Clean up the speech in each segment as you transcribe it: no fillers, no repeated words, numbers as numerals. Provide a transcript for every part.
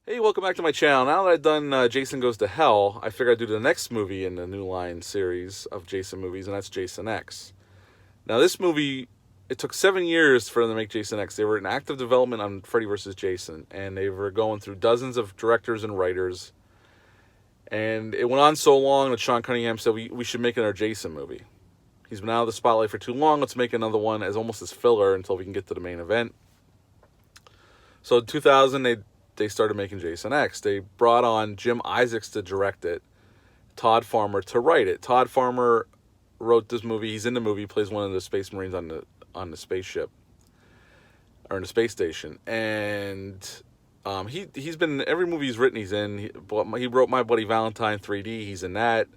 Hey, welcome back to my channel. Now that I've done Jason Goes to Hell, I figured I'd do the next movie in the New Line series of Jason movies, and that's Jason X. Now, this movie, it took 7 years for them to make Jason X. They were in active development on Freddy vs. Jason, and they were going through dozens of directors and writers. And it went on so long that Sean Cunningham said, we should make another Jason movie. He's been out of the spotlight for too long. Let's make another one as almost as filler until we can get to the main event. So in 2000, they started making Jason X. They brought on Jim Isaacs to direct it, Todd Farmer to write it. Todd Farmer wrote this movie. He's in the movie. He plays one of the Space Marines on the spaceship or in the space station. And he's been in every movie he's written. He's in. He wrote My Buddy Valentine 3D. He's in that.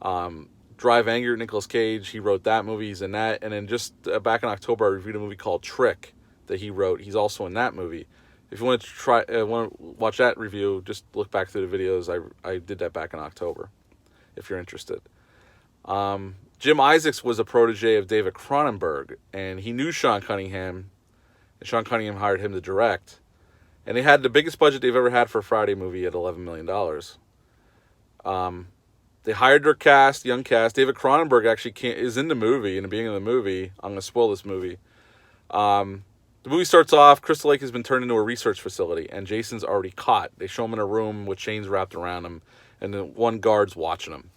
Drive Angry with Nicolas Cage. He wrote that movie. He's in that. And then just back in October, I reviewed a movie called Trick that he wrote. He's also in that movie. If you want to watch that review, just look back through the videos. I did that back in October, if you're interested. Jim Isaacs was a protege of David Cronenberg, and he knew Sean Cunningham, and Sean Cunningham hired him to direct. And they had the biggest budget they've ever had for a Friday movie at $11 million. They hired their cast, young cast. David Cronenberg actually is in the movie, in the beginning of the movie. I'm going to spoil this movie. The movie starts off, Crystal Lake has been turned into a research facility, and Jason's already caught. They show him in a room with chains wrapped around him, and then one guard's watching him.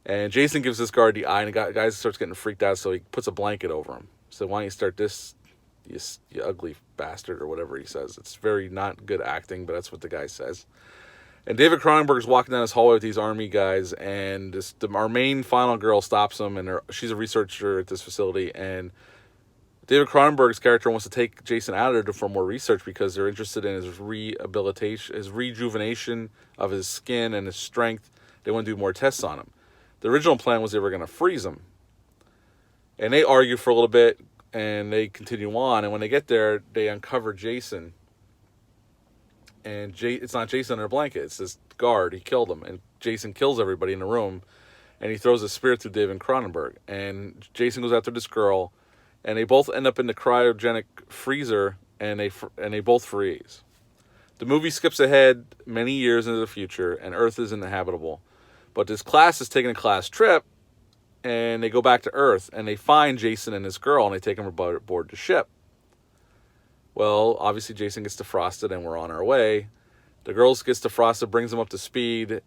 And Jason gives this guard the eye, and the guy starts getting freaked out, so he puts a blanket over him. So why don't you start this, you ugly bastard, or whatever he says. It's very not good acting, but that's what the guy says. And David Cronenberg's walking down this hallway with these army guys, and our main final girl stops him, and she's a researcher at this facility, and David Cronenberg's character wants to take Jason out of there for more research because they're interested in his rehabilitation, his rejuvenation of his skin and his strength. They want to do more tests on him. The original plan was they were going to freeze him. And they argue for a little bit, and they continue on. And when they get there, they uncover Jason. And it's not Jason in a blanket. It's this guard. He killed him. And Jason kills everybody in the room. And he throws a spear through David Cronenberg. And Jason goes after this girl. And they both end up in the cryogenic freezer, and they both freeze. The movie skips ahead many years into the future, and Earth is inhabitable. But this class is taking a class trip, and they go back to Earth, and they find Jason and his girl, and they take them aboard the ship. Well, obviously Jason gets defrosted, and we're on our way. The girl gets defrosted, brings them up to speed.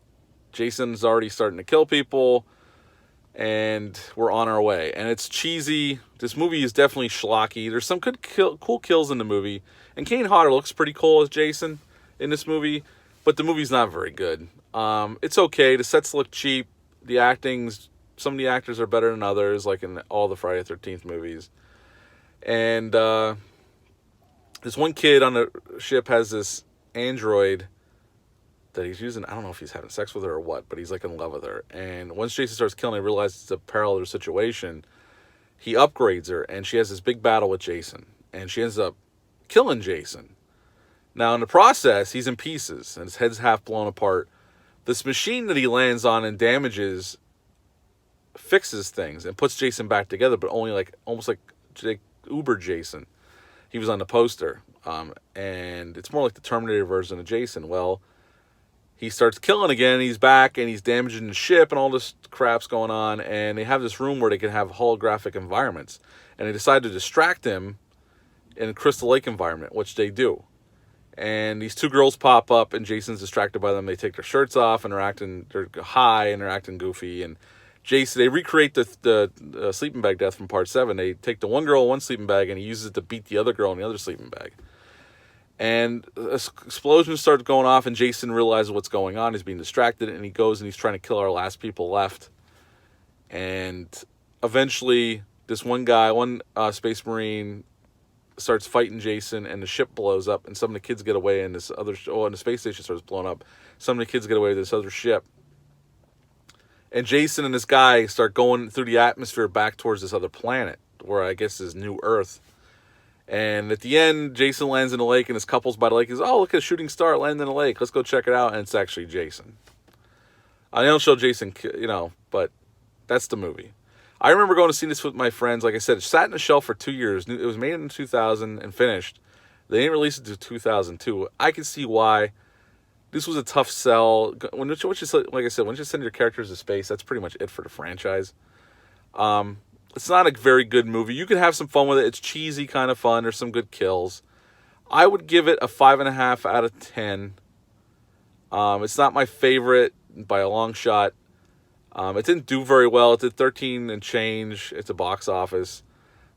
Jason's already starting to kill people. And we're on our way. And it's cheesy. This movie is definitely schlocky. There's some good cool kills in the movie. And Kane Hodder looks pretty cool as Jason in this movie. But the movie's not very good. It's okay. The sets look cheap. The acting's... Some of the actors are better than others, like in all the Friday the 13th movies. And this one kid on the ship has this android that he's using. I don't know if he's having sex with her or what, but he's like in love with her. And once Jason starts killing her, he realizes it's a parallel situation. He upgrades her, and she has this big battle with Jason. And she ends up killing Jason. Now, in the process, he's in pieces, and his head's half blown apart. This machine that he lands on and damages fixes things and puts Jason back together, but only like almost like Uber Jason. He was on the poster. And it's more like the Terminator version of Jason. Well, he starts killing again, he's back, and he's damaging the ship, and all this crap's going on, and they have this room where they can have holographic environments. And they decide to distract him in a Crystal Lake environment, which they do. And these two girls pop up, and Jason's distracted by them. They take their shirts off, and they're high, and they're acting goofy. And Jason, they recreate the sleeping bag death from part 7. They take the one girl in one sleeping bag, and he uses it to beat the other girl in the other sleeping bag. And explosions start going off, and Jason realizes what's going on. He's being distracted, and he goes and he's trying to kill our last people left. And eventually, this one guy, Space Marine, starts fighting Jason, and the ship blows up, and some of the kids get away, and and the space station starts blowing up. Some of the kids get away to this other ship. And Jason and this guy start going through the atmosphere back towards this other planet, where I guess is New Earth. And at the end, Jason lands in the lake, and his couple's by the lake. He's, oh, look at a shooting star landing in the lake. Let's go check it out. And it's actually Jason. I don't show Jason, but that's the movie. I remember going to see this with my friends. Like I said, it sat in the shelf for 2 years. It was made in 2000 and finished. They didn't release it until 2002. I can see why this was a tough sell. Once you, like I said, once you send your characters to space, that's pretty much it for the franchise. It's not a very good movie. You can have some fun with it. It's cheesy kind of fun. There's some good kills. I would give it a 5.5 out of 10. It's not my favorite by a long shot. It didn't do very well. It did 13 and change at the box office.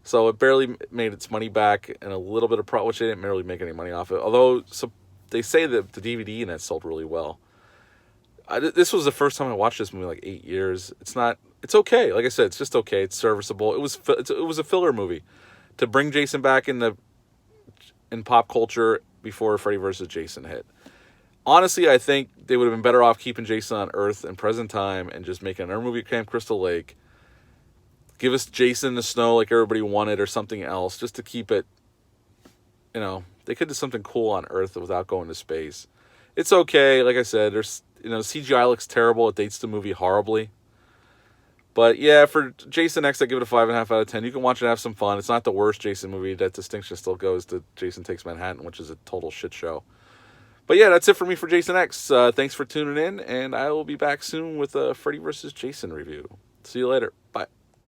So it barely made its money back, and a little bit of profit, which they didn't really make any money off it. Although they say that the DVD in it sold really well. This was the first time I watched this movie in like 8 years. It's okay. Like I said, it's just okay. It's serviceable. It was a filler movie to bring Jason back in pop culture before Freddy vs. Jason hit. Honestly, I think they would have been better off keeping Jason on Earth in present time and just making another movie at Camp Crystal Lake. Give us Jason in the snow like everybody wanted, or something else, just to keep it, they could do something cool on Earth without going to space. It's okay. Like I said, CGI looks terrible. It dates the movie horribly. But yeah, for Jason X, I give it a 5.5 out of 10. You can watch it and have some fun. It's not the worst Jason movie. That distinction still goes to Jason Takes Manhattan, which is a total shit show. But yeah, that's it for me for Jason X. Thanks for tuning in, and I will be back soon with a Freddy vs. Jason review. See you later.